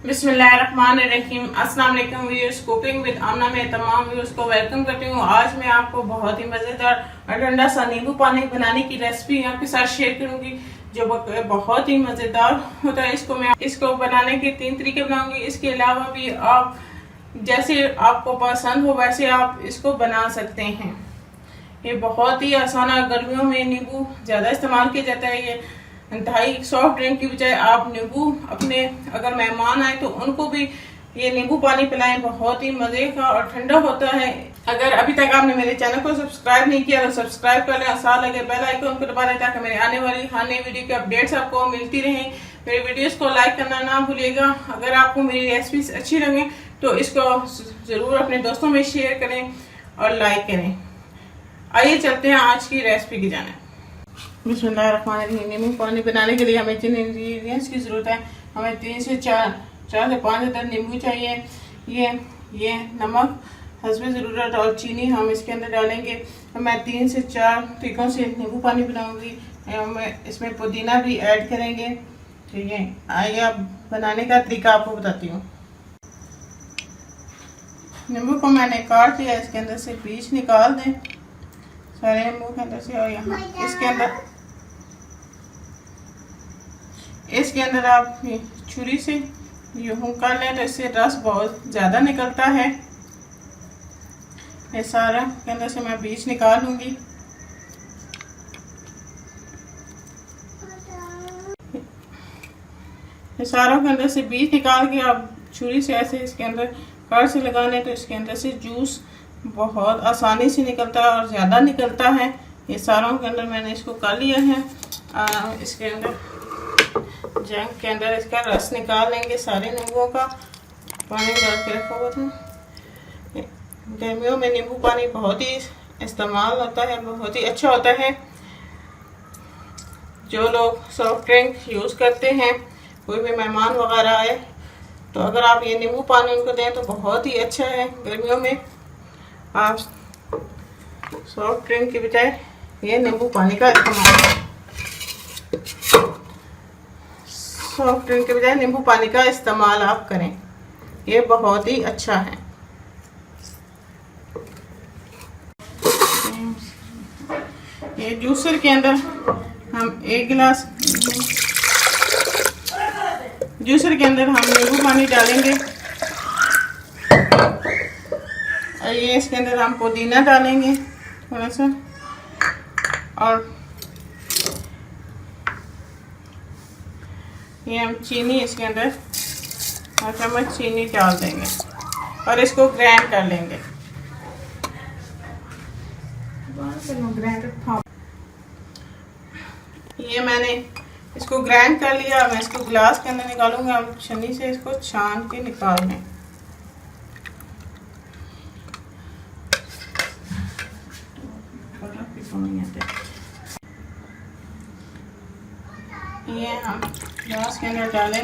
बिस्मिल्लाहिर्रहमानिर्रहीम। अस्सलाम वालेकुम व्यूअर्स, कुकिंग विद आमना में तमाम व्यूअर्स को वेलकम करती हूँ। आज मैं आपको बहुत ही मज़ेदार और ठंडा सा नींबू पानी बनाने की रेसिपी आपके साथ शेयर करूंगी जो बहुत ही मज़ेदार होता है। इसको बनाने के 3 तरीके बनाऊंगी। इसके अलावा भी आप जैसे आपको पसंद हो वैसे आप इसको बना सकते हैं। ये बहुत ही आसान है। गर्मियों में नींबू ज़्यादा इस्तेमाल किया जाता है। ये इंतहाई सॉफ्ट ड्रिंक की बजाय आप नींबू अपने अगर मेहमान आए तो उनको भी ये नींबू पानी पिलाएं। बहुत ही मज़े का और ठंडा होता है। अगर अभी तक आपने मेरे चैनल को सब्सक्राइब नहीं किया तो सब्सक्राइब कर लें, साथ लगे बेल आइकन को दबा लें ताकि मेरे आने वाली हर नई वीडियो की अपडेट्स आपको मिलती रहें। मेरी वीडियोस को लाइक करना ना भूलिएगा। अगर आपको मेरी रेसिपीज अच्छी लगे तो इसको ज़रूर अपने दोस्तों में शेयर करें और लाइक करें। आइए चलते हैं आज की रेसिपी की जाने। बिस्मिल्लाहिर्रहमानिर्रहीम। नींबू पानी बनाने के लिए हमें जिन इंग्रेडिएंट्स की ज़रूरत है, हमें 3 से 5 अदर नींबू चाहिए। ये नमक हस्बे ज़रूरत और चीनी हम इसके अंदर डालेंगे। मैं 3 से 4 तरीक़ों से नींबू पानी बनाऊंगी। मैं इसमें पुदीना भी ऐड करेंगे। ठीक है, आइए अब बनाने का तरीका आपको बताती हूँ। नींबू को मैंने काट लिया, इसके अंदर से बीज निकाल दें सारे नींबू के अंदर से। और यहाँ इसके अंदर आप छुरी से यूं कर लें तो इससे रस बहुत ज़्यादा निकलता है। ये सारा के अंदर से मैं बीज निकाल लूँगी। ये सारों के अंदर से बीज निकाल के आप छुरी से ऐसे इसके अंदर कट से लगा लें तो इसके अंदर से जूस बहुत आसानी से निकलता है और ज़्यादा निकलता है। ये सारों के अंदर मैंने इसको कर लिया है। इसके अंदर जंग के अंदर इसका रस निकाल लेंगे सारे नींबुओं का। पानी डाल के रखा हुआ था। गर्मियों में नींबू पानी बहुत ही इस्तेमाल होता है, बहुत ही अच्छा होता है। जो लोग सॉफ्ट ड्रिंक यूज़ करते हैं, कोई भी मेहमान वगैरह आए तो अगर आप ये नींबू पानी उनको दें तो बहुत ही अच्छा है। गर्मियों में आप सॉफ्ट ड्रिंक की बजाय ये नींबू पानी का इस्तेमाल सॉफ्ट ड्रिंक के बजाय नींबू पानी का इस्तेमाल आप करें। ये बहुत ही अच्छा है। ये जूसर के अंदर हम 1 गिलास जूसर के अंदर हम नींबू पानी डालेंगे। और ये इसके अंदर हम पुदीना डालेंगे थोड़ा सा, और ये हम चीनी इसके अंदर 1 चम्मच चीनी डाल देंगे और इसको ग्राइंड कर लेंगे। ये मैंने इसको ग्राइंड कर लिया। मैं इसको ग्लास के अंदर निकालूंगा। अब छन्नी से इसको छान के निकाल लें। ये हम ग्लास के अंदर डालें।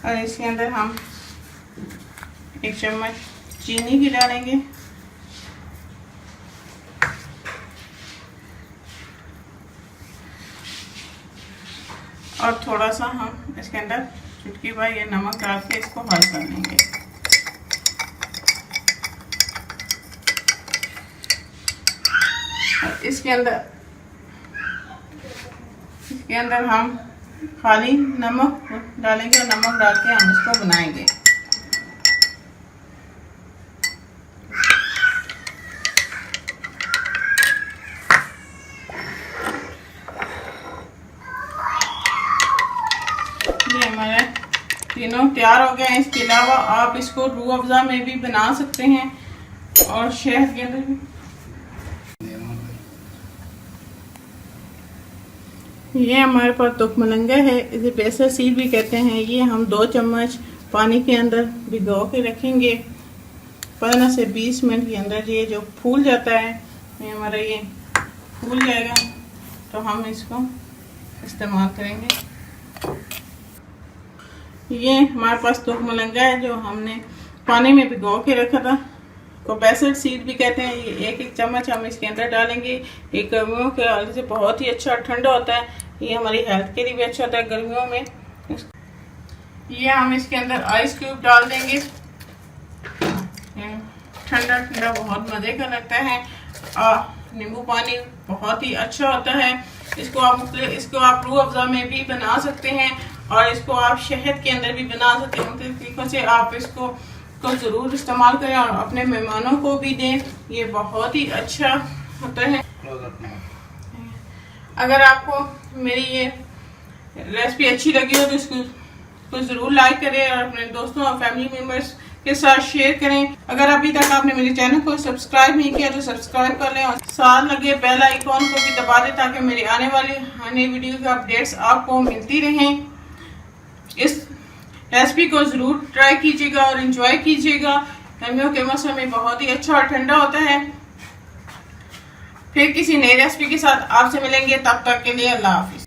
और इसके अंदर हम 1 चम्मच चीनी भी डालेंगे। और थोड़ा सा हम इसके अंदर चुटकी भर ये नमक डाल के इसको हल कर लेंगे। और इसके अंदर हम खाली नमक डालेंगे और नमक डाल के हम इसको बनाएंगे। ये हमारे तीनों तैयार हो गए हैं। इसके अलावा आप इसको रूह अफ़ज़ा में भी बना सकते हैं और शहद के अंदर भी। ये हमारे पास तुखमलंगा है, इसे बेसर सीड भी कहते हैं। ये हम 2 चम्मच पानी के अंदर भिगो के रखेंगे। 15 से 20 मिनट के अंदर ये जो फूल जाता है, ये हमारा ये फूल जाएगा तो हम इसको इस्तेमाल करेंगे। ये हमारे पास तुखमलंगा है जो हमने पानी में भिगो के रखा था। कोपैसल सीड भी कहते हैं। ये एक चम्मच हम इसके अंदर डालेंगे। ये गर्मियों के हाल से बहुत ही अच्छा ठंडा होता है। ये हमारी हेल्थ के लिए भी अच्छा होता है गर्मियों में। ये हम इसके अंदर आइस क्यूब डाल देंगे। ठंडा ठंडा बहुत मजे का लगता है। नींबू पानी बहुत ही अच्छा होता है। इसको आप रूह अफ़ज़ा में भी बना सकते हैं और इसको आप शहद के अंदर भी बना सकते हैं। मुख्तलिफ तरीकों से आप इसको ज़रूर इस्तेमाल करें और अपने मेहमानों को भी दें। ये बहुत ही अच्छा होता है। अगर आपको मेरी ये रेसिपी अच्छी लगी हो तो इसको ज़रूर लाइक करें और अपने दोस्तों और फैमिली मेम्बर्स के साथ शेयर करें। अगर अभी तक आपने मेरे चैनल को सब्सक्राइब नहीं किया तो सब्सक्राइब कर लें और साथ लगे बेल आइकॉन को भी दबा दें ताकि मेरी आने वाली वीडियो की अपडेट्स आपको मिलती रहें। इस रेसिपी को ज़रूर ट्राई कीजिएगा और एंजॉय कीजिएगा। गर्मियों के मौसम में बहुत ही अच्छा और ठंडा होता है। फिर किसी नई रेसिपी के साथ आपसे मिलेंगे, तब तक के लिए अल्लाह हाफिज़।